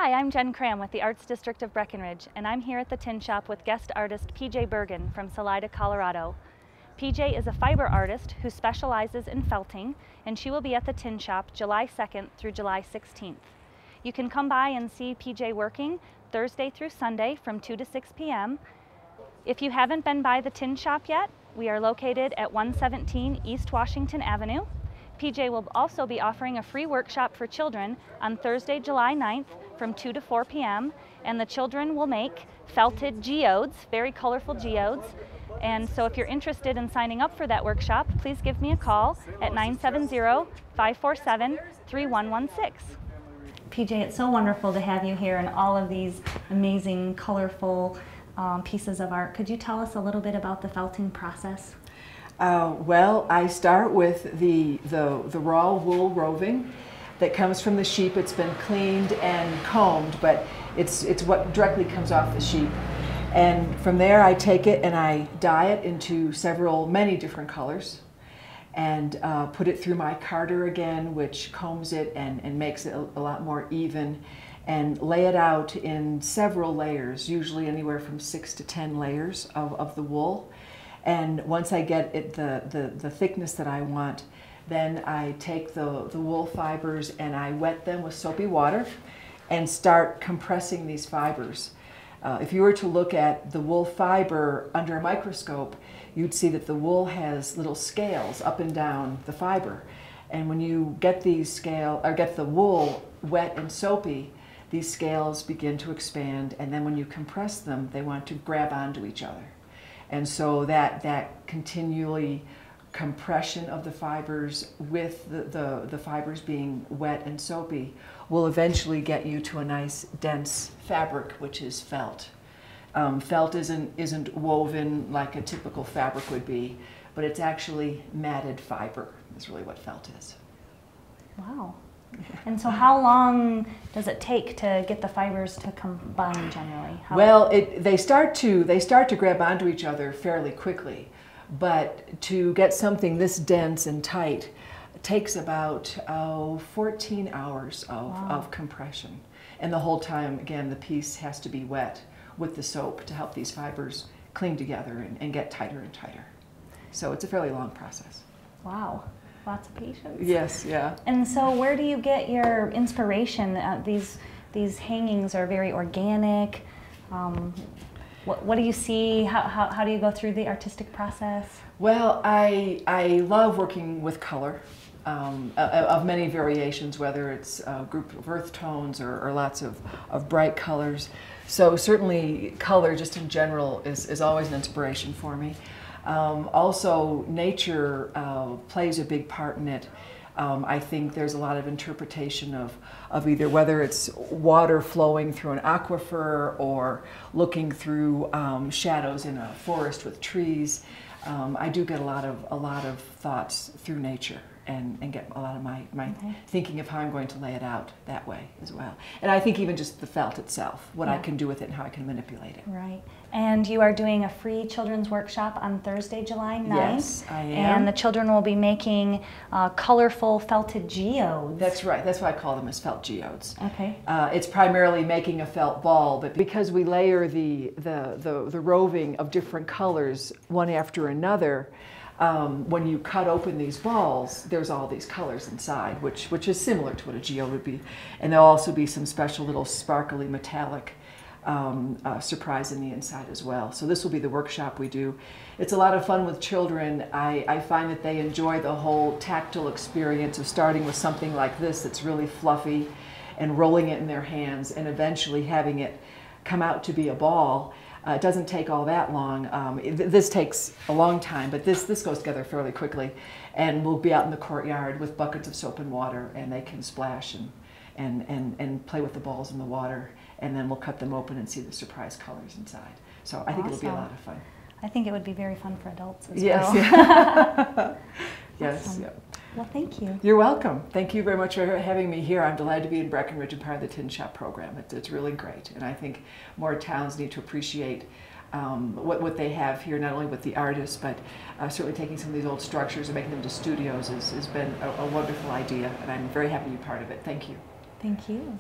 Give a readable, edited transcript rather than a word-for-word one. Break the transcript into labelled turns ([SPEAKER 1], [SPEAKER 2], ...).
[SPEAKER 1] Hi, I'm Jen Cram with the Arts District of Breckenridge, and I'm here at the Tin Shop with guest artist PJ Bergin from Salida, Colorado. PJ is a fiber artist who specializes in felting, and she will be at the Tin Shop July 2nd through July 16th. You can come by and see PJ working Thursday through Sunday from 2 to 6 p.m. If you haven't been by the Tin Shop yet, we are located at 117 East Washington Avenue. PJ will also be offering a free workshop for children on Thursday, July 9th from 2 to 4 p.m. and the children will make felted geodes, very colorful geodes. And so if you're interested in signing up for that workshop, please give me a call at 970-547-3116. PJ, it's so wonderful to have you here and all of these amazing, colorful pieces of art. Could you tell us a little bit about the felting process?
[SPEAKER 2] Well, I start with the raw wool roving that comes from the sheep. It's been cleaned and combed, but it's what directly comes off the sheep. And from there I take it and I dye it into many different colors and put it through my carder again, which combs it and makes it a lot more even, and lay it out in several layers, usually anywhere from 6 to 10 layers of the wool. And once I get it the thickness that I want, then I take the wool fibers and I wet them with soapy water and start compressing these fibers. If you were to look at the wool fiber under a microscope, you'd see that the wool has little scales up and down the fiber. And when you get get the wool wet and soapy, these scales begin to expand, and then when you compress them, they want to grab onto each other. And so that continually compression of the fibers with the fibers being wet and soapy will eventually get you to a nice dense fabric, which is felt. Felt isn't woven like a typical fabric would be, but it's actually matted fiber is really what felt is.
[SPEAKER 1] Wow. And so how long does it take to get the fibers to combine generally?
[SPEAKER 2] Well, they start to grab onto each other fairly quickly, but to get something this dense and tight takes about 14 hours of compression. And the whole time, again, the piece has to be wet with the soap to help these fibers cling together and get tighter and tighter. So it's a fairly long process.
[SPEAKER 1] Wow. Lots of patience.
[SPEAKER 2] Yes, yeah.
[SPEAKER 1] And so where do you get your inspiration? These hangings are very organic. What do you see? How do you go through the artistic process?
[SPEAKER 2] Well, I love working with color of many variations, whether it's a group of earth tones or lots of bright colors. So certainly color just in general is always an inspiration for me. Also, nature plays a big part in it. I think there's a lot of interpretation of either whether it's water flowing through an aquifer or looking through shadows in a forest with trees. I do get a lot of thoughts through nature and get a lot of my thinking of how I'm going to lay it out that way as well. And I think even just the felt itself, what I can do with it and how I can manipulate it.
[SPEAKER 1] Right. And you are doing a free children's workshop on Thursday, July 9th.
[SPEAKER 2] Yes, I am.
[SPEAKER 1] And the children will be making colorful felted geodes.
[SPEAKER 2] That's right. That's why I call them as felt geodes.
[SPEAKER 1] Okay.
[SPEAKER 2] It's primarily making a felt ball, but because we layer the roving of different colors one after another, when you cut open these balls, there's all these colors inside, which is similar to what a geode would be. And there'll also be some special little sparkly metallic surprise in the inside as well. So this will be the workshop we do. It's a lot of fun with children. I find that they enjoy the whole tactile experience of starting with something like this that's really fluffy and rolling it in their hands and eventually having it come out to be a ball. It doesn't take all that long. This takes a long time, but this goes together fairly quickly. And we'll be out in the courtyard with buckets of soap and water, and they can splash and play with the balls in the water. And then we'll cut them open and see the surprise colors inside. So I think it'll be a lot of fun.
[SPEAKER 1] I think it would be very fun for adults as
[SPEAKER 2] yes,
[SPEAKER 1] well.
[SPEAKER 2] Yeah. Yes.
[SPEAKER 1] Awesome.
[SPEAKER 2] Yep.
[SPEAKER 1] Well, thank you.
[SPEAKER 2] You're welcome. Thank you very much for having me here. I'm delighted to be in Breckenridge and part of the Tin Shop program. It's really great, and I think more towns need to appreciate what they have here, not only with the artists, but certainly taking some of these old structures and making them into studios has been a wonderful idea, and I'm very happy to be part of it. Thank you.
[SPEAKER 1] Thank you.